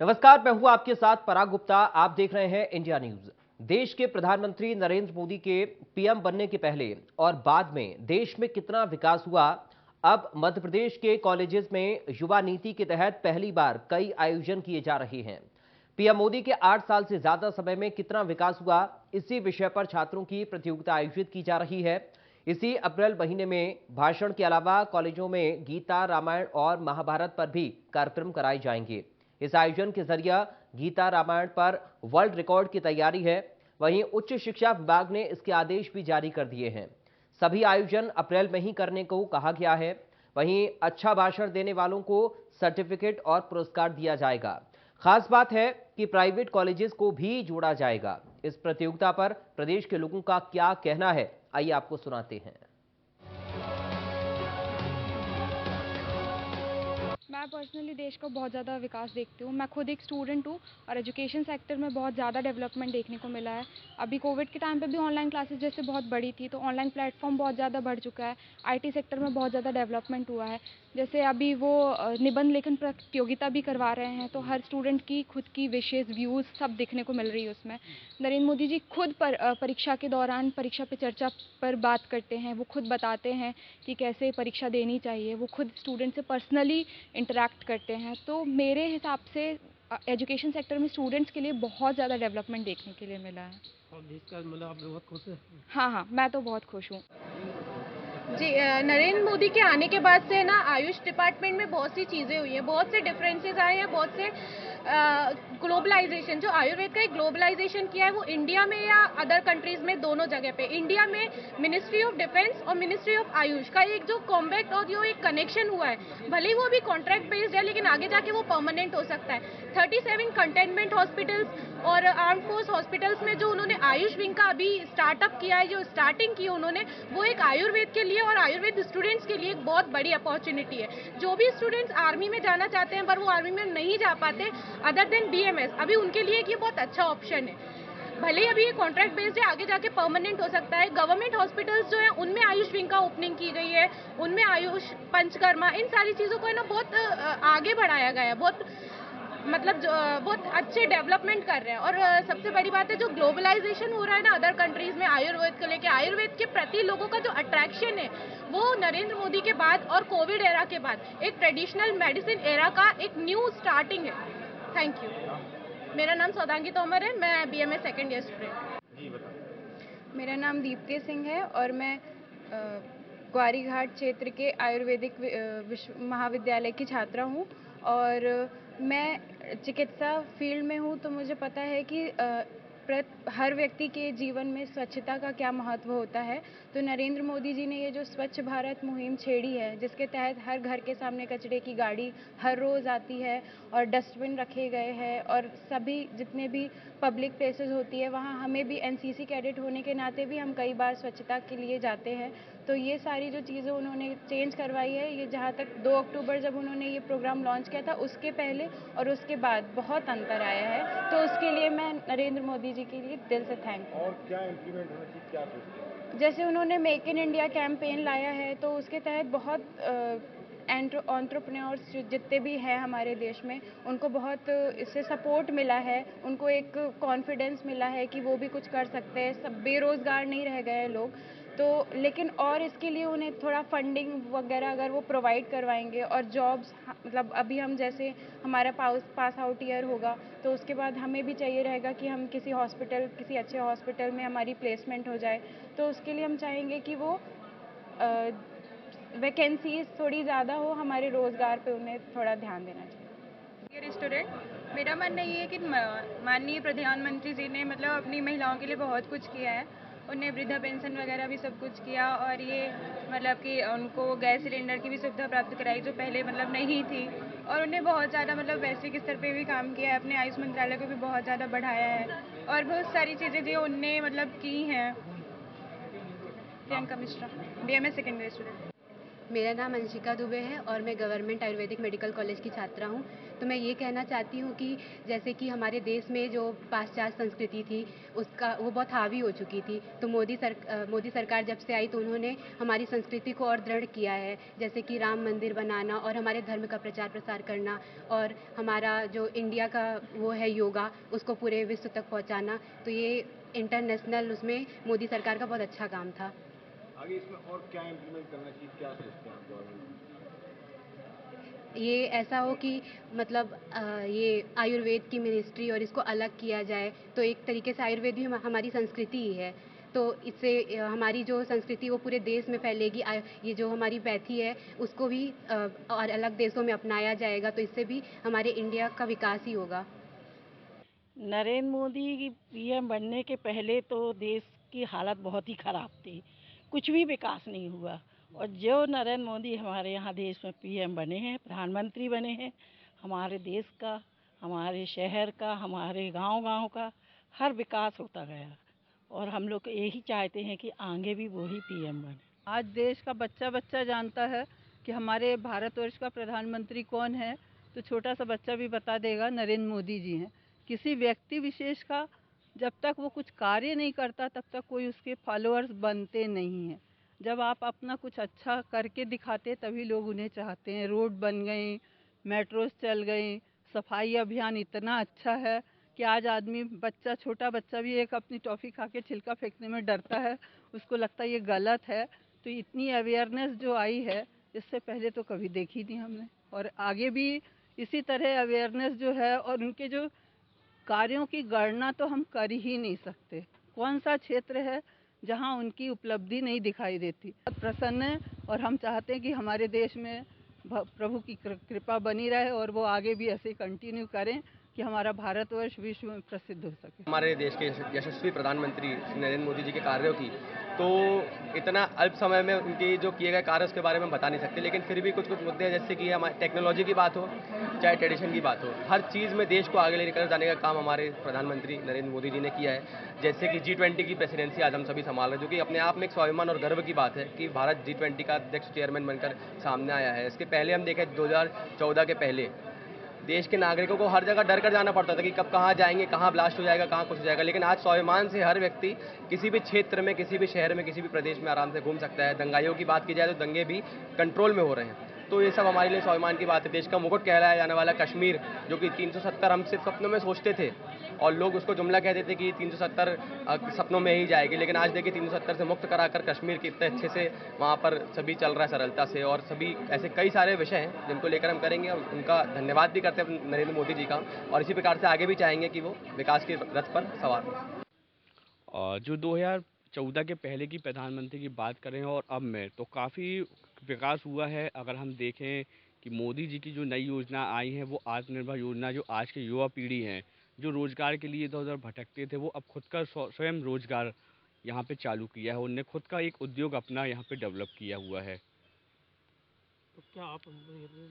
नमस्कार, मैं हूं आपके साथ पराग गुप्ता। आप देख रहे हैं इंडिया न्यूज। देश के प्रधानमंत्री नरेंद्र मोदी के पीएम बनने के पहले और बाद में देश में कितना विकास हुआ। अब मध्य प्रदेश के कॉलेजेस में युवा नीति के तहत पहली बार कई आयोजन किए जा रहे हैं। पीएम मोदी के 8 साल से ज्यादा समय में कितना विकास हुआ, इसी विषय पर छात्रों की प्रतियोगिता आयोजित की जा रही है। इसी अप्रैल महीने में भाषण के अलावा कॉलेजों में गीता, रामायण और महाभारत पर भी कार्यक्रम कराए जाएंगे। इस आयोजन के जरिए गीता रामायण पर वर्ल्ड रिकॉर्ड की तैयारी है। वहीं उच्च शिक्षा विभाग ने इसके आदेश भी जारी कर दिए हैं। सभी आयोजन अप्रैल में ही करने को कहा गया है। वहीं अच्छा भाषण देने वालों को सर्टिफिकेट और पुरस्कार दिया जाएगा। खास बात है कि प्राइवेट कॉलेजेस को भी जोड़ा जाएगा। इस प्रतियोगिता पर प्रदेश के लोगों का क्या कहना है, आइए आपको सुनाते हैं। मैं पर्सनली देश का बहुत ज़्यादा विकास देखती हूँ। मैं खुद एक स्टूडेंट हूँ और एजुकेशन सेक्टर में बहुत ज़्यादा डेवलपमेंट देखने को मिला है। अभी कोविड के टाइम पे भी ऑनलाइन क्लासेस जैसे बहुत बड़ी थी, तो ऑनलाइन प्लेटफॉर्म बहुत ज़्यादा बढ़ चुका है। आईटी सेक्टर में बहुत ज़्यादा डेवलपमेंट हुआ है। जैसे अभी वो निबंध लेखन प्रतियोगिता भी करवा रहे हैं, तो हर स्टूडेंट की खुद की विशेज़, व्यूज़ सब देखने को मिल रही है उसमें। नरेंद्र मोदी जी खुद परीक्षा के दौरान परीक्षा पे चर्चा पर बात करते हैं। वो खुद बताते हैं कि कैसे परीक्षा देनी चाहिए। वो खुद स्टूडेंट से पर्सनली इंटरैक्ट करते हैं। तो मेरे हिसाब से एजुकेशन सेक्टर में स्टूडेंट्स के लिए बहुत ज़्यादा डेवलपमेंट देखने के लिए मिला है। और देश का मतलब आप बहुत खुश हैं? हाँ, मैं तो बहुत खुश हूँ। जी, नरेंद्र मोदी के आने के बाद से ना आयुष डिपार्टमेंट में बहुत सी चीज़ें हुई हैं, बहुत से डिफरेंसेस आए हैं, बहुत से ग्लोबलाइजेशन, जो आयुर्वेद का एक ग्लोबलाइजेशन किया है वो इंडिया में या अदर कंट्रीज में, दोनों जगह पे। इंडिया में मिनिस्ट्री ऑफ डिफेंस और मिनिस्ट्री ऑफ आयुष का एक जो कॉम्बैक्ट और जो एक कनेक्शन हुआ है, भले ही वो अभी कॉन्ट्रैक्ट बेस्ड है, लेकिन आगे जाके वो परमानेंट हो सकता है। 37 कंटेनमेंट हॉस्पिटल्स और आर्म फोर्स हॉस्पिटल्स में जो उन्होंने आयुष विंग का अभी स्टार्टअप किया है, जो स्टार्टिंग की उन्होंने, वो एक आयुर्वेद के लिए और आयुर्वेद स्टूडेंट्स के लिए एक बहुत बड़ी अपॉर्चुनिटी है। जो भी स्टूडेंट्स आर्मी में जाना चाहते हैं पर वो आर्मी में नहीं जा पाते, अदर देन बीएमएस, अभी उनके लिए ये बहुत अच्छा ऑप्शन है। भले ही अभी ये कॉन्ट्रैक्ट बेस्ड है, आगे जाके परमानेंट हो सकता है। गवर्नमेंट हॉस्पिटल्स जो है उनमें आयुष विंग का ओपनिंग की गई है, उनमें आयुष पंचकर्मा, इन सारी चीज़ों को है ना बहुत आगे बढ़ाया गया है। बहुत मतलब बहुत अच्छे डेवलपमेंट कर रहे हैं। और सबसे बड़ी बात है, जो ग्लोबलाइजेशन हो रहा है ना अदर कंट्रीज में आयुर्वेद को लेके, आयुर्वेद के प्रति लोगों का जो अट्रैक्शन है, वो नरेंद्र मोदी के बाद और कोविड एरा के बाद एक ट्रेडिशनल मेडिसिन एरा का एक न्यू स्टार्टिंग है। Thank you. मेरा नाम सौदांगी तोमर है, मैं बीएमए सेकेंड ईयर स्टूडेंट। मेरा नाम दीप्ति सिंह है और मैं ग्वारी घाट क्षेत्र के आयुर्वेदिक महाविद्यालय की छात्रा हूँ। और मैं चिकित्सा फील्ड में हूँ, तो मुझे पता है कि हर व्यक्ति के जीवन में स्वच्छता का क्या महत्व होता है। तो नरेंद्र मोदी जी ने ये जो स्वच्छ भारत मुहिम छेड़ी है, जिसके तहत हर घर के सामने कचरे की गाड़ी हर रोज़ आती है और डस्टबिन रखे गए हैं, और सभी जितने भी पब्लिक प्लेसेस होती है वहाँ हमें भी एनसीसी कैडेट होने के नाते भी हम कई बार स्वच्छता के लिए जाते हैं। तो ये सारी जो चीज़ें उन्होंने चेंज करवाई है, ये जहाँ तक 2 अक्टूबर जब उन्होंने ये प्रोग्राम लॉन्च किया था, उसके पहले और उसके बाद बहुत अंतर आया है। तो उसके लिए मैं नरेंद्र मोदी जी के लिए दिल से थैंक। और क्या इम्प्लीमेंट होना चाहिए, क्या सोचते हैं? जैसे उन्होंने मेक इन इंडिया कैंपेन लाया है, तो उसके तहत बहुत एंटरप्रेन्योर्स जितने भी हैं हमारे देश में, उनको बहुत इससे सपोर्ट मिला है, उनको एक कॉन्फिडेंस मिला है कि वो भी कुछ कर सकते हैं, सब बेरोज़गार नहीं रह गए लोग। तो लेकिन और इसके लिए उन्हें थोड़ा फंडिंग वगैरह अगर वो प्रोवाइड करवाएंगे और जॉब्स, मतलब अभी हम जैसे हमारा पास आउट ईयर होगा, तो उसके बाद हमें भी चाहिए रहेगा कि हम किसी अच्छे हॉस्पिटल में हमारी प्लेसमेंट हो जाए। तो उसके लिए हम चाहेंगे कि वो वैकेंसीज थोड़ी ज़्यादा हो, हमारे रोज़गार पे उन्हें थोड़ा ध्यान देना चाहिए। स्टूडेंट, मेरा मानना ये है कि माननीय प्रधानमंत्री जी ने मतलब अपनी महिलाओं के लिए बहुत कुछ किया है। उन्हें वृद्धा पेंशन वगैरह भी सब कुछ किया, और ये मतलब कि उनको गैस सिलेंडर की भी सुविधा प्राप्त कराई जो पहले मतलब नहीं थी। और उन्हें बहुत ज़्यादा मतलब वैश्विक स्तर पे भी काम किया है, अपने आयुष मंत्रालय को भी बहुत ज़्यादा बढ़ाया है, और बहुत सारी चीज़ें जो उनने मतलब की हैं। Priyanka Mishra, BMA second year student. मेरा नाम अंशिका दुबे है और मैं गवर्नमेंट आयुर्वेदिक मेडिकल कॉलेज की छात्रा हूँ। तो मैं ये कहना चाहती हूँ कि जैसे कि हमारे देश में जो पाश्चात्य संस्कृति थी उसका वो बहुत हावी हो चुकी थी। तो मोदी सरकार जब से आई तो उन्होंने हमारी संस्कृति को और दृढ़ किया है, जैसे कि राम मंदिर बनाना और हमारे धर्म का प्रचार प्रसार करना और हमारा जो इंडिया का वो है योगा, उसको पूरे विश्व तक पहुँचाना। तो ये इंटरनेशनल उसमें मोदी सरकार का बहुत अच्छा काम था। आगे इसमें और क्या इम्प्लीमेंट करना चाहिए, क्या सोचते हैं आप गवर्नमेंट? ये ऐसा हो कि मतलब ये आयुर्वेद की मिनिस्ट्री और इसको अलग किया जाए, तो एक तरीके से आयुर्वेद भी हमारी संस्कृति ही है। तो इससे हमारी जो संस्कृति वो पूरे देश में फैलेगी। ये जो हमारी पैथी है उसको भी और अलग देशों में अपनाया जाएगा, तो इससे भी हमारे इंडिया का विकास ही होगा। नरेंद्र मोदी की पीएम बनने के पहले तो देश की हालत बहुत ही ख़राब थी, कुछ भी विकास नहीं हुआ। और जो नरेंद्र मोदी हमारे यहाँ देश में पीएम बने हैं, प्रधानमंत्री बने हैं, हमारे देश का, हमारे शहर का, हमारे गांव-गांव का हर विकास होता गया। और हम लोग यही चाहते हैं कि आगे भी वही पीएम बने। आज देश का बच्चा बच्चा जानता है कि हमारे भारतवर्ष का प्रधानमंत्री कौन है, तो छोटा सा बच्चा भी बता देगा नरेंद्र मोदी जी हैं। किसी व्यक्ति विशेष का जब तक वो कुछ कार्य नहीं करता तब तक कोई उसके फॉलोअर्स बनते नहीं हैं। जब आप अपना कुछ अच्छा करके दिखाते तभी लोग उन्हें चाहते हैं। रोड बन गई, मेट्रोस चल गई, सफाई अभियान इतना अच्छा है कि आज आदमी बच्चा, छोटा बच्चा भी एक अपनी टॉफ़ी खा के छिलका फेंकने में डरता है, उसको लगता है ये गलत है। तो इतनी अवेयरनेस जो आई है इससे पहले तो कभी देखी नहीं हमने, और आगे भी इसी तरह अवेयरनेस जो है और उनके जो कार्यों की गणना तो हम कर ही नहीं सकते। कौन सा क्षेत्र है जहां उनकी उपलब्धि नहीं दिखाई देती। बहुत प्रसन्न है और हम चाहते हैं कि हमारे देश में प्रभु की कृपा बनी रहे और वो आगे भी ऐसे कंटिन्यू करें कि हमारा भारतवर्ष विश्व में प्रसिद्ध हो सके। हमारे देश के यशस्वी प्रधानमंत्री श्री नरेंद्र मोदी जी के कार्यों की तो इतना अल्प समय में उनके जो किए गए कार्य उसके बारे में बता नहीं सकते, लेकिन फिर भी कुछ कुछ मुद्दे हैं, जैसे कि हमारी टेक्नोलॉजी की बात हो चाहे ट्रेडिशन की बात हो, हर चीज़ में देश को आगे लेकर जाने का काम हमारे प्रधानमंत्री नरेंद्र मोदी जी ने किया है। जैसे कि G20 की प्रेसिडेंसी आज हम सभी संभाल रहे हैं, जो कि अपने आप में एक स्वाभिमान और गर्व की बात है कि भारत G20 का अध्यक्ष चेयरमैन बनकर सामने आया है। इसके पहले हम देखें 2014 के पहले देश के नागरिकों को हर जगह डर कर जाना पड़ता था कि कब कहाँ जाएंगे, कहाँ ब्लास्ट हो जाएगा, कहाँ कुछ हो जाएगा, लेकिन आज स्वाभिमान से हर व्यक्ति किसी भी क्षेत्र में, किसी भी शहर में, किसी भी प्रदेश में आराम से घूम सकता है। दंगाइयों की बात की जाए तो दंगे भी कंट्रोल में हो रहे हैं। तो ये सब हमारे लिए स्वाभिमान की बात है। देश का मुकुट कहलाया जाने वाला कश्मीर, जो कि 370 हम सिर्फ सपनों में सोचते थे और लोग उसको जुमला कहते थे कि 370 सपनों में ही जाएगी, लेकिन आज देखिए 370 से मुक्त कराकर कश्मीर कितने अच्छे से वहाँ पर सभी चल रहा है सरलता से। और सभी ऐसे कई सारे विषय हैं जिनको लेकर हम करेंगे और उनका धन्यवाद भी करते हैं नरेंद्र मोदी जी का, और इसी प्रकार से आगे भी चाहेंगे कि वो विकास के रथ पर सवार हो। जो 2014 के पहले की प्रधानमंत्री की बात करें और अब में तो काफ़ी विकास हुआ है। अगर हम देखें कि मोदी जी की जो नई योजना आई है वो आत्मनिर्भर योजना, जो आज के युवा पीढ़ी हैं जो रोज़गार के लिए इधर उधर भटकते थे, वो अब खुद का स्वयं रोज़गार यहाँ पे चालू किया है। उनने खुद का एक उद्योग अपना यहाँ पे डेवलप किया हुआ है। तो क्या आप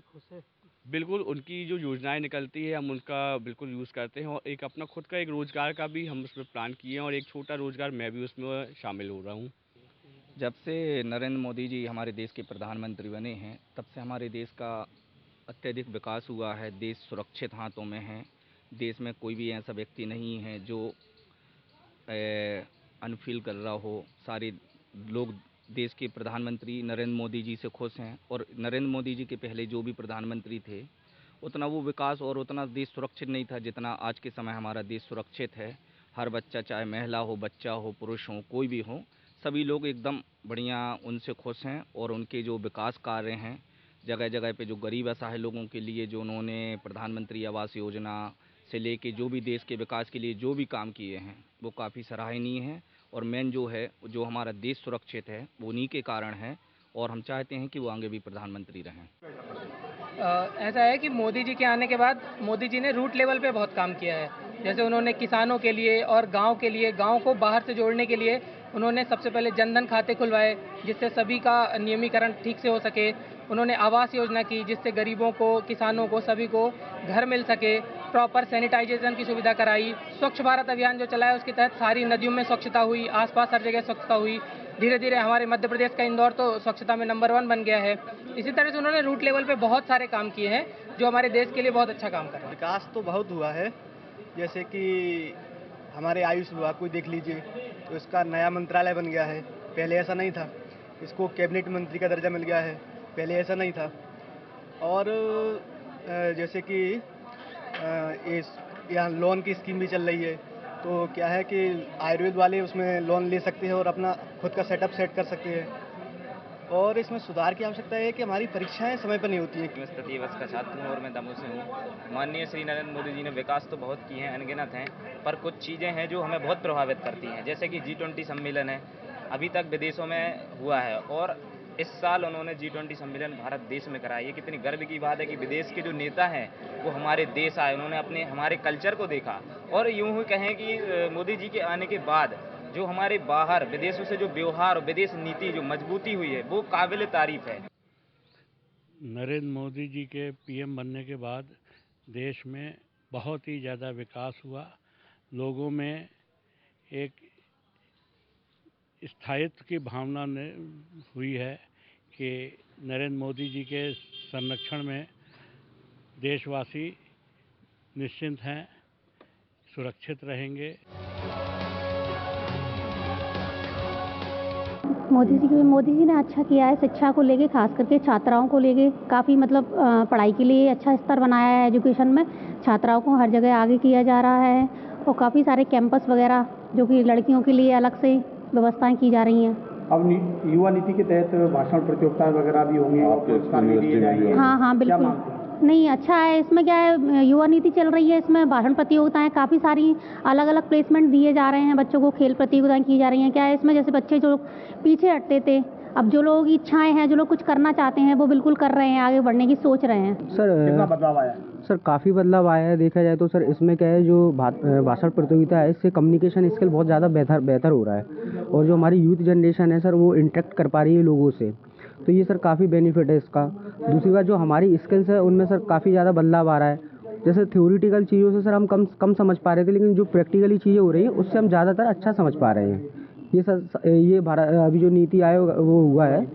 खुश हैं? बिल्कुल, उनकी जो योजनाएं निकलती है हम उनका बिल्कुल यूज़ करते हैं, और एक अपना खुद का एक रोज़गार का भी हम उसमें प्लान किए हैं, और एक छोटा रोज़गार मैं भी उसमें शामिल हो रहा हूँ। जब से नरेंद्र मोदी जी हमारे देश के प्रधानमंत्री बने हैं तब से हमारे देश का अत्यधिक विकास हुआ है। देश सुरक्षित हाथों में है। देश में कोई भी ऐसा व्यक्ति नहीं है जो अनफील कर रहा हो। सारे लोग देश के प्रधानमंत्री नरेंद्र मोदी जी से खुश हैं, और नरेंद्र मोदी जी के पहले जो भी प्रधानमंत्री थे उतना वो विकास और उतना देश सुरक्षित नहीं था जितना आज के समय हमारा देश सुरक्षित है। हर बच्चा, चाहे महिला हो, बच्चा हो, पुरुष हो, कोई भी हो, सभी लोग एकदम बढ़िया उनसे खुश हैं। और उनके जो विकास कार्य हैं जगह जगह पे, जो गरीब असहाय लोगों के लिए जो उन्होंने प्रधानमंत्री आवास योजना से लेके जो भी देश के विकास के लिए जो भी काम किए हैं वो काफ़ी सराहनीय हैं। और मेन जो है, जो हमारा देश सुरक्षित है वो उन्हीं के कारण है, और हम चाहते हैं कि वो आगे भी प्रधानमंत्री रहें। ऐसा है कि मोदी जी के आने के बाद मोदी जी ने रूट लेवल पे बहुत काम किया है। जैसे उन्होंने किसानों के लिए और गांव के लिए, गांव को बाहर से जोड़ने के लिए उन्होंने सबसे पहले जनधन खाते खुलवाए जिससे सभी का नियमीकरण ठीक से हो सके। उन्होंने आवास योजना की जिससे गरीबों को, किसानों को, सभी को घर मिल सके। प्रॉपर सैनिटाइजेशन की सुविधा कराई। स्वच्छ भारत अभियान जो चलाया उसके तहत सारी नदियों में स्वच्छता हुई, आसपास हर जगह स्वच्छता हुई। धीरे धीरे हमारे मध्य प्रदेश का इंदौर तो स्वच्छता में नंबर 1 बन गया है। इसी तरह से उन्होंने रूट लेवल पे बहुत सारे काम किए हैं जो हमारे देश के लिए बहुत अच्छा काम कर रहे हैं। विकास तो बहुत हुआ है, जैसे कि हमारे आयुष विभाग को देख लीजिए, तो इसका नया मंत्रालय बन गया है, पहले ऐसा नहीं था। इसको कैबिनेट मंत्री का दर्जा मिल गया है, पहले ऐसा नहीं था। और जैसे कि यहाँ लोन की स्कीम भी चल रही है, तो क्या है कि आयुर्वेद वाले उसमें लोन ले सकते हैं और अपना खुद का सेटअप सेट कर सकते हैं। और इसमें सुधार की आवश्यकता है कि हमारी परीक्षाएं समय पर नहीं होती है। मैं तृतीय वर्ष का छात्र हूँ और मैं दमोह से हूँ। माननीय श्री नरेंद्र मोदी जी ने विकास तो बहुत किए हैं, अनगिनत हैं, पर कुछ चीज़ें हैं जो हमें बहुत प्रभावित करती हैं, जैसे कि G20 सम्मेलन है, अभी तक विदेशों में हुआ है और इस साल उन्होंने G20 सम्मेलन भारत देश में कराया। ये कितनी गर्व की बात है कि विदेश के जो नेता हैं वो हमारे देश आए, उन्होंने हमारे कल्चर को देखा। और यूँ ही कहें कि मोदी जी के आने के बाद जो हमारे बाहर विदेशों से जो व्यवहार और विदेश नीति जो मजबूती हुई है वो काबिल तारीफ है। नरेंद्र मोदी जी के PM बनने के बाद देश में बहुत ही ज़्यादा विकास हुआ। लोगों में एक स्थायित्व की भावना हुई है कि नरेंद्र मोदी जी के संरक्षण में देशवासी निश्चिंत हैं, सुरक्षित रहेंगे। मोदी जी ने अच्छा किया है शिक्षा को लेके, खास करके छात्राओं को लेके काफ़ी मतलब पढ़ाई के लिए अच्छा स्तर बनाया है। एजुकेशन में छात्राओं को हर जगह आगे किया जा रहा है और काफ़ी सारे कैंपस वगैरह जो कि लड़कियों के लिए अलग से व्यवस्थाएं की जा रही हैं। अब युवा नीति के तहत भाषण प्रतियोगिता वगैरह भी होंगे। हाँ बिल्कुल। नहीं, अच्छा है। इसमें क्या है, युवा नीति चल रही है, इसमें भाषण प्रतियोगिताएं काफ़ी सारी अलग अलग प्लेसमेंट दिए जा रहे हैं बच्चों को, खेल प्रतियोगिताएं की जा रही हैं। क्या है इसमें, जैसे बच्चे जो पीछे हटते थे, अब जो लोग इच्छाएं हैं, जो लोग कुछ करना चाहते हैं वो बिल्कुल कर रहे हैं, आगे बढ़ने की सोच रहे हैं। सर कितना बदलाव आया है? सर काफ़ी बदलाव आया है देखा जाए तो। सर इसमें क्या है, जो भाषण प्रतियोगिता है इससे कम्युनिकेशन स्किल बहुत ज़्यादा बेहतर हो रहा है और जो हमारी यूथ जनरेशन है सर वो इंटरेक्ट कर पा रही है लोगों से, तो ये सर काफ़ी बेनिफिट है इसका। दूसरी बात, जो हमारी स्किल्स है उनमें सर काफ़ी ज़्यादा बदलाव आ रहा है। जैसे थ्योरिटिकल चीज़ों से सर हम कम समझ पा रहे थे, लेकिन जो प्रैक्टिकली चीज़ें हो रही हैं उससे हम ज़्यादातर अच्छा समझ पा रहे हैं। ये सर ये भारत अभी जो नीति आयोग वो हुआ है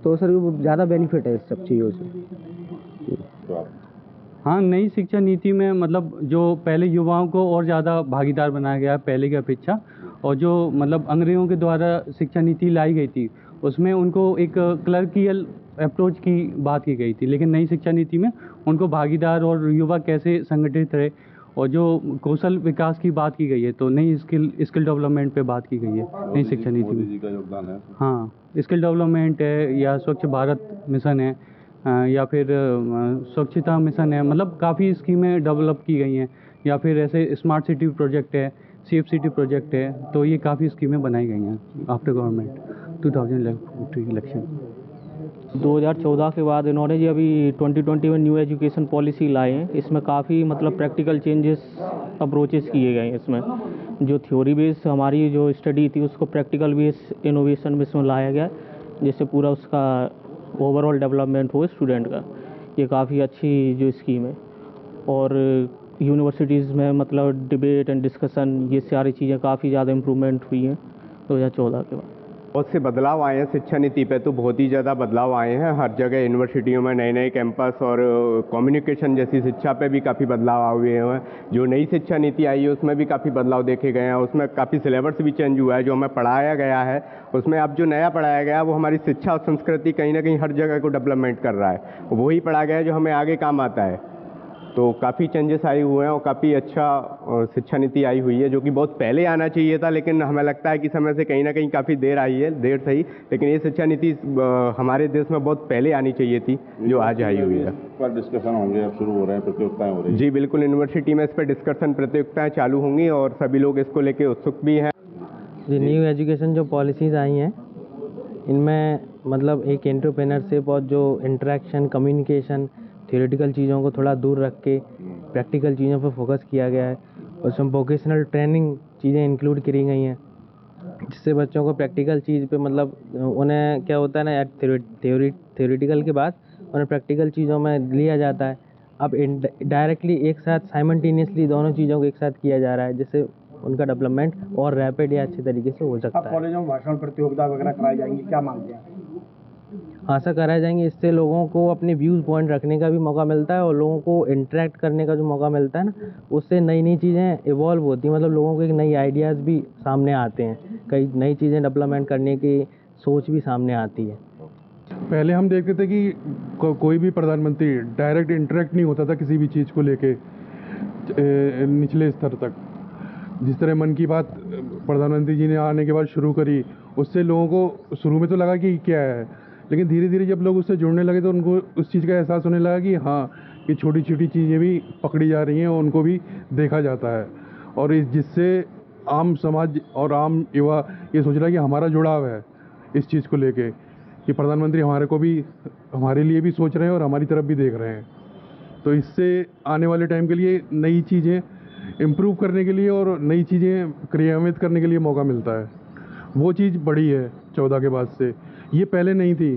तो सर वो ज़्यादा बेनिफिट है इस सब चीज़ों से। हाँ, नई शिक्षा नीति में मतलब जो पहले युवाओं को और ज़्यादा भागीदार बनाया गया है पहले की अपेक्षा, और जो मतलब अंग्रेज़ों के द्वारा शिक्षा नीति लाई गई थी उसमें उनको एक क्लर्कियल अप्रोच की बात की गई थी, लेकिन नई शिक्षा नीति में उनको भागीदार और युवा कैसे संगठित रहे और जो कौशल विकास की बात की गई है, तो नई स्किल डेवलपमेंट पे बात की गई है नई शिक्षा नीति में। मोदी जी का योगदान है। हाँ, स्किल डेवलपमेंट है या स्वच्छ भारत मिशन है या फिर स्वच्छता मिशन है, मतलब काफ़ी स्कीमें डेवलप की गई हैं, या फिर ऐसे स्मार्ट सिटी प्रोजेक्ट है, सेफ सिटी प्रोजेक्ट है, तो ये काफ़ी स्कीमें बनाई गई हैं आफ्टर गवर्नमेंट 2011 इलेक्शन। 2014 के बाद इन्होंने जी अभी 2020 में न्यू एजुकेशन पॉलिसी लाए हैं। इसमें काफ़ी मतलब प्रैक्टिकल चेंजेस अप्रोचेस किए गए हैं। इसमें जो थ्योरी बेस हमारी जो स्टडी थी उसको प्रैक्टिकल बेस इनोवेशन में इसमें लाया गया, जिससे पूरा उसका ओवरऑल डेवलपमेंट हो स्टूडेंट का। ये काफ़ी अच्छी जो स्कीम है। और यूनिवर्सिटीज़ में मतलब डिबेट एंड डिस्कशन, ये सारी चीज़ें काफ़ी ज़्यादा इम्प्रूवमेंट हुई हैं 2014 के बाद। बहुत से बदलाव आए हैं शिक्षा नीति पे, तो बहुत ही ज़्यादा बदलाव आए हैं। हर जगह यूनिवर्सिटियों में नए कैंपस और कम्युनिकेशन जैसी शिक्षा पे भी काफ़ी बदलाव आ हुए हैं। जो नई शिक्षा नीति आई है उसमें भी काफ़ी बदलाव देखे गए हैं। उसमें काफ़ी सिलेबस भी चेंज हुआ है। जो हमें पढ़ाया गया है उसमें अब जो नया पढ़ाया गया है वो हमारी शिक्षा और संस्कृति कहीं ना कहीं हर जगह को डेवलपमेंट कर रहा है। वही पढ़ाया गया है जो हमें आगे काम आता है। तो काफ़ी चेंजेस आए हुए हैं और काफ़ी अच्छा शिक्षा नीति आई हुई है, जो कि बहुत पहले आना चाहिए था, लेकिन हमें लगता है कि समय से कहीं ना कहीं काफ़ी देर आई है, देर सही, लेकिन ये शिक्षा नीति हमारे देश में बहुत पहले आनी चाहिए थी, जो आज आई हुई है। पर डिस्कशन होंगे, अब शुरू हो रहे हैं, प्रतियोगिताएं हो रही हैं। जी बिल्कुल, यूनिवर्सिटी में इस पर डिस्कशन प्रतियोगिताएं चालू होंगी और सभी लोग इसको लेके उत्सुक भी हैं। जी, न्यू एजुकेशन जो पॉलिसीज़ आई हैं इनमें मतलब एक एंटरप्रेन्योरशिप और जो इंटरेक्शन, कम्युनिकेशन, थ्योरेटिकल चीज़ों को थोड़ा दूर रख के प्रैक्टिकल चीज़ों पर फोकस किया गया है। उसमें वोकेशनल ट्रेनिंग चीज़ें इंक्लूड करी गई हैं, जिससे बच्चों को प्रैक्टिकल चीज़ पे मतलब उन्हें क्या होता है ना, थ्योरेटिकल के बाद उन्हें प्रैक्टिकल चीज़ों में लिया जाता है। अब डायरेक्टली एक साथ साइमल्टेनियसली दोनों चीज़ों को एक साथ किया जा रहा है, जिससे उनका डेवलपमेंट और रैपिड या अच्छे तरीके से हो सकता अब है। कॉलेजों में भाषण प्रतियोगिता वगैरह कराई जाएंगी, क्या मानते हैं? आशा कराए जाएंगे, इससे लोगों को अपने व्यूज़ पॉइंट रखने का भी मौका मिलता है और लोगों को इंटरेक्ट करने का जो मौका मिलता है ना, उससे नई नई चीज़ें इवॉल्व होती हैं। मतलब लोगों को एक नई आइडियाज़ भी सामने आते हैं, कई नई चीज़ें डेवलपमेंट करने की सोच भी सामने आती है। पहले हम देखते थे कि कोई भी प्रधानमंत्री डायरेक्ट इंटरेक्ट नहीं होता था किसी भी चीज़ को लेके निचले स्तर तक। जिस तरह मन की बात प्रधानमंत्री जी ने आने के बाद शुरू करी, उससे लोगों को शुरू में तो लगा कि क्या है, लेकिन धीरे धीरे जब लोग उससे जुड़ने लगे तो उनको उस चीज़ का एहसास होने लगा कि हाँ, ये छोटी छोटी चीज़ें भी पकड़ी जा रही हैं और उनको भी देखा जाता है। और जिससे आम समाज और आम युवा ये सोच रहा है कि हमारा जुड़ाव है इस चीज़ को लेके, कि प्रधानमंत्री हमारे लिए भी सोच रहे हैं और हमारी तरफ भी देख रहे हैं। तो इससे आने वाले टाइम के लिए नई चीज़ें इम्प्रूव करने के लिए और नई चीज़ें क्रियान्वित करने के लिए मौका मिलता है। वो चीज़ बढ़ी है 14 के बाद से, ये पहले नहीं थी।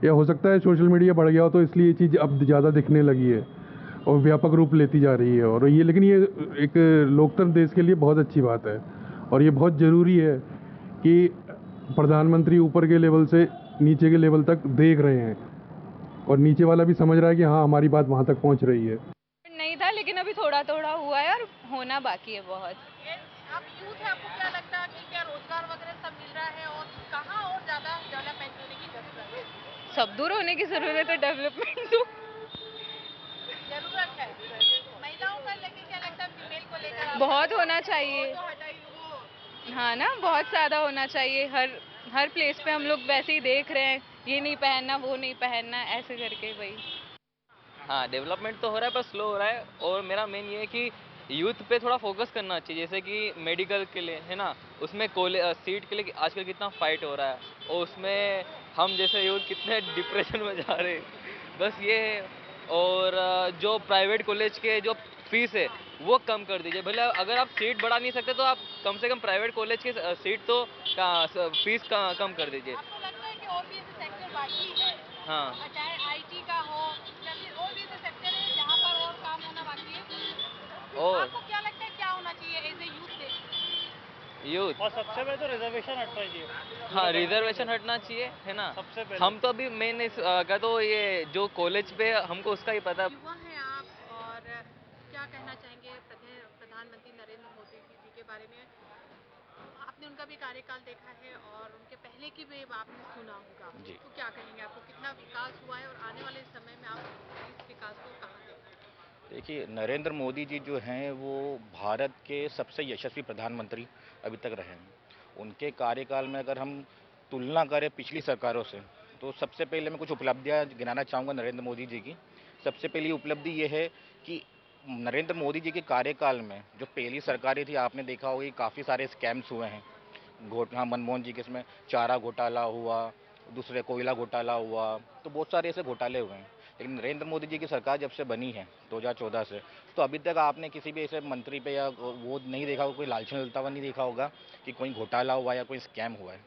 या हो सकता है सोशल मीडिया बढ़ गया हो तो इसलिए ये चीज़ अब ज़्यादा दिखने लगी है और व्यापक रूप लेती जा रही है। और ये, लेकिन ये एक लोकतंत्र देश के लिए बहुत अच्छी बात है और ये बहुत ज़रूरी है कि प्रधानमंत्री ऊपर के लेवल से नीचे के लेवल तक देख रहे हैं और नीचे वाला भी समझ रहा है कि हाँ, हमारी बात वहाँ तक पहुँच रही है। नहीं था, लेकिन अभी थोड़ा थोड़ा हुआ है और होना बाकी है बहुत। आप यूथ है, आपको क्या लगता है कि क्या रोजगार वगैरह सब मिल रहा है और कहाँ और ज़्यादा डेवलपमेंट होने की जरूरत है? सब दूर होने की ज़रूरत है डेवलपमेंट तो। जरूरत है। महिलाओं का लेकिन क्या लगता है, फीमेल को लेकर बहुत होना चाहिए। हाँ ना, बहुत ज़्यादा होना चाहिए। हर प्लेस पे हम लोग वैसे ही देख रहे हैं, ये नहीं पहनना, वो नहीं पहनना, ऐसे करके वही। हाँ, डेवलपमेंट तो हो रहा है पर स्लो हो रहा है। और मेरा मेन ये है कि यूथ पे थोड़ा फोकस करना चाहिए, जैसे कि मेडिकल के लिए है ना, उसमें सीट के लिए आजकल कितना फाइट हो रहा है और उसमें हम जैसे यूथ कितने डिप्रेशन में जा रहे हैं, बस ये है। और जो प्राइवेट कॉलेज के जो फीस है वो कम कर दीजिए। भले अगर आप सीट बढ़ा नहीं सकते तो आप कम से कम प्राइवेट कॉलेज के सीट तो फीस कम कर दीजिए। आपको लगता है कि और भी ऐसे सेक्टर बाकी है? हाँ, चाहे आईटी का हो या फिर और भी ऐसे सेक्टर है जहाँ पर और काम होना बाकी है? और आपको क्या लगता है क्या होना चाहिए एज ए यूथ से? यूथ और सबसे पहले तो रिजर्वेशन हटना चाहिए। हाँ, रिजर्वेशन हटना चाहिए है ना। सबसे पहले हम तो अभी मेन का तो ये जो कॉलेज पे हमको उसका ही पता। युवा हैं आप और क्या कहना चाहेंगे प्रधानमंत्री नरेंद्र मोदी जी के बारे में? आपने उनका भी कार्यकाल देखा है और उनके पहले की भी आपने सुना होगा, तो क्या कहेंगे, आपको कितना विकास हुआ है और आने वाले समय में आप इस विकास को कहाँ देखते हैं? देखिए, नरेंद्र मोदी जी जो हैं वो भारत के सबसे यशस्वी प्रधानमंत्री अभी तक रहे हैं। उनके कार्यकाल में अगर हम तुलना करें पिछली सरकारों से, तो सबसे पहले मैं कुछ उपलब्धियां गिनाना चाहूँगा नरेंद्र मोदी जी की। सबसे पहली उपलब्धि ये है कि नरेंद्र मोदी जी के कार्यकाल में जो पहली सरकारें थी, आपने देखा होगा कि काफ़ी सारे स्कैम्स हुए हैं। मनमोहन जी के इसमें चारा घोटाला हुआ, दूसरे कोयला घोटाला हुआ, तो बहुत सारे ऐसे घोटाले हुए हैं। लेकिन नरेंद्र मोदी जी की सरकार जब से बनी है 2014 से, तो अभी तक आपने किसी भी ऐसे मंत्री पे या वो नहीं देखा होगा, कोई लालची जलता हुआ नहीं देखा होगा कि कोई घोटाला हुआ या कोई स्कैम हुआ है।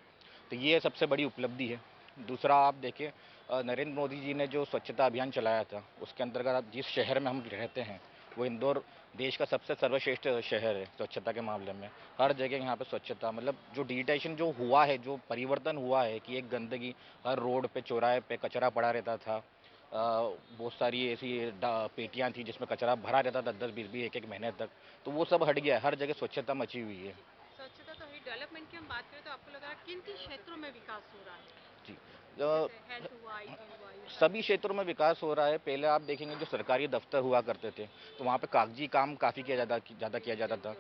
तो ये सबसे बड़ी उपलब्धि है। दूसरा, आप देखिए नरेंद्र मोदी जी ने जो स्वच्छता अभियान चलाया था, उसके अंतर्गत आप जिस शहर में हम रहते हैं वो इंदौर देश का सबसे सर्वश्रेष्ठ शहर है स्वच्छता के मामले में। हर जगह यहाँ पे स्वच्छता, मतलब जो डिजिटाइजेशन जो हुआ है, जो परिवर्तन हुआ है कि एक गंदगी हर रोड पे चौराहे पे कचरा पड़ा रहता था, बहुत सारी ऐसी पेटियाँ थी जिसमें कचरा भरा रहता था 10-20 एक महीने तक, तो वो सब हट गया है। हर जगह स्वच्छता मची हुई है। स्वच्छता तो है, डेवलपमेंट की हम बात करें तो आपको लग रहा है किन किन क्षेत्रों में विकास हो रहा है? जी, हेल्थ हुआ, IT हुआ, सभी क्षेत्रों में विकास हो रहा है। पहले आप देखेंगे जो सरकारी दफ्तर हुआ करते थे तो वहाँ पे कागजी काम काफ़ी ज़्यादा किया जाता था।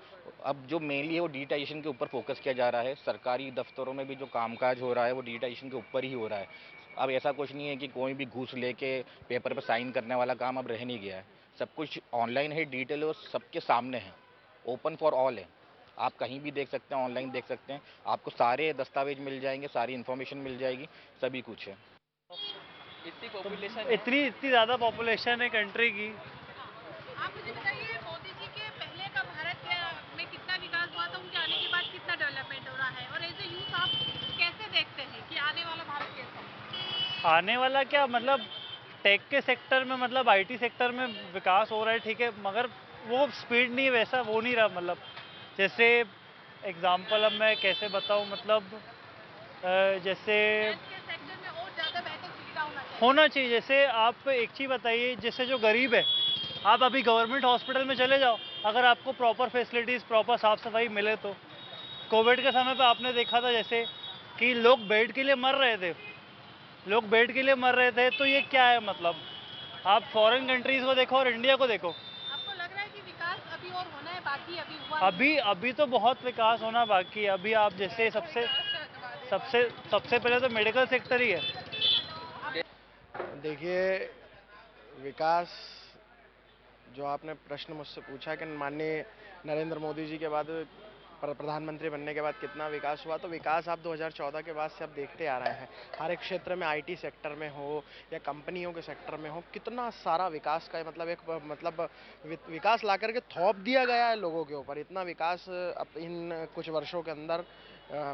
अब जो मेनली है वो डिजिटाइजेशन के ऊपर फोकस किया जा रहा है। सरकारी दफ्तरों में भी जो कामकाज हो रहा है वो डिजिटाइजेशन के ऊपर ही हो रहा है। अब ऐसा कुछ नहीं है कि कोई भी घूस लेके पेपर पर साइन करने वाला काम अब रह नहीं गया है। सब कुछ ऑनलाइन है, डिजिटल है और सबके सामने है, ओपन फॉर ऑल है। आप कहीं भी देख सकते हैं, ऑनलाइन देख सकते हैं, आपको सारे दस्तावेज मिल जाएंगे, सारी इन्फॉर्मेशन मिल जाएगी, सभी कुछ है। इतनी पॉपुलेशन, इतनी ज़्यादा पॉपुलेशन है कंट्री की। आप मुझे बताइए, मोदी जी के पहले का भारत में कितना विकास हुआ था, उनके आने के बाद कितना डेवलपमेंट हो रहा है, और एज ए यूथ आप कैसे देखते हैं कि आने वाला भारत कैसा है? आने वाला क्या, मतलब टेक के सेक्टर में, मतलब IT सेक्टर में विकास हो रहा है, ठीक है, मगर वो स्पीड नहीं, वैसा वो नहीं रहा। मतलब जैसे एग्जाम्पल अब मैं कैसे बताऊं, मतलब जैसे होना चाहिए। जैसे आप एक चीज़ बताइए, जैसे जो गरीब है, आप अभी गवर्नमेंट हॉस्पिटल में चले जाओ, अगर आपको प्रॉपर फैसिलिटीज़, प्रॉपर साफ़ सफाई मिले तो। कोविड के समय पे आपने देखा था जैसे कि लोग बेड के लिए मर रहे थे, तो ये क्या है मतलब? आप फॉरेन कंट्रीज़ को देखो और इंडिया को देखो। आपको लग रहा है कि विकास अभी और होना है बाकी, अभी हुआ अभी तो बहुत विकास होना बाकी है। अभी आप जैसे सबसे पहले तो मेडिकल सेक्टर ही है। देखिए, विकास जो आपने प्रश्न मुझसे पूछा कि माननीय नरेंद्र मोदी जी के बाद प्रधानमंत्री बनने के बाद कितना विकास हुआ, तो विकास आप 2014 के बाद से आप देखते आ रहे हैं। हर एक क्षेत्र में, आईटी सेक्टर में हो या कंपनियों के सेक्टर में हो, कितना सारा विकास का मतलब विकास ला करके थोप दिया गया है लोगों के ऊपर। इतना विकास अब इन कुछ वर्षों के अंदर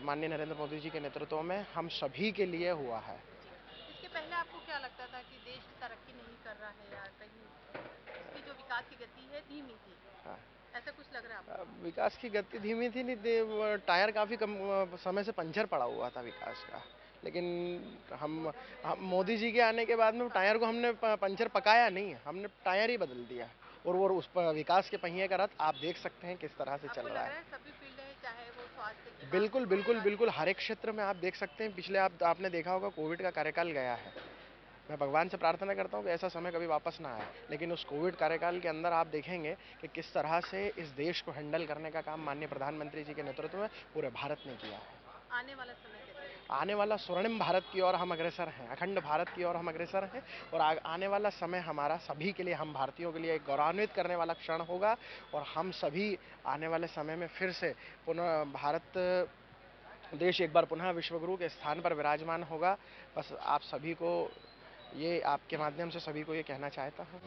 माननीय नरेंद्र मोदी जी के नेतृत्व में हम सभी के लिए हुआ है। इसके पहले आपको क्या लगता था कि देश तरक्की नहीं कर रहा है या कहीं इसकी जो विकास की गति है धीमी थी? हाँ, ऐसा कुछ लग रहा है आपको? विकास की गति धीमी थी नहीं, टायर काफ़ी कम समय से पंचर पड़ा हुआ था विकास का। लेकिन हम मोदी जी के आने के बाद में टायर को हमने पंचर पकाया नहीं, हमने टायर ही बदल दिया। और वो उस विकास के पहिए का रथ आप देख सकते हैं किस तरह से चल रहा है। सभी फील्ड है, चाहे वो स्वास्थ्य की बिल्कुल बिल्कुल बिल्कुल, हर एक क्षेत्र में आप देख सकते हैं। पिछले आपने देखा होगा कोविड का कार्यकाल गया है। मैं भगवान से प्रार्थना करता हूँ कि ऐसा समय कभी वापस ना आए, लेकिन उस कोविड कार्यकाल के अंदर आप देखेंगे कि किस तरह से इस देश को हैंडल करने का काम माननीय प्रधानमंत्री जी के नेतृत्व में पूरे भारत ने किया है। आने वाला समय आने वाला स्वर्णिम भारत की ओर हम अग्रसर हैं, अखंड भारत की ओर हम अग्रसर हैं। और आने वाला समय हमारा सभी के लिए, हम भारतीयों के लिए एक गौरवान्वित करने वाला क्षण होगा। और हम सभी आने वाले समय में फिर से पुनः भारत देश एक बार पुनः विश्वगुरु के स्थान पर विराजमान होगा। बस आप सभी को ये, आपके माध्यम से सभी को ये कहना चाहता हूँ।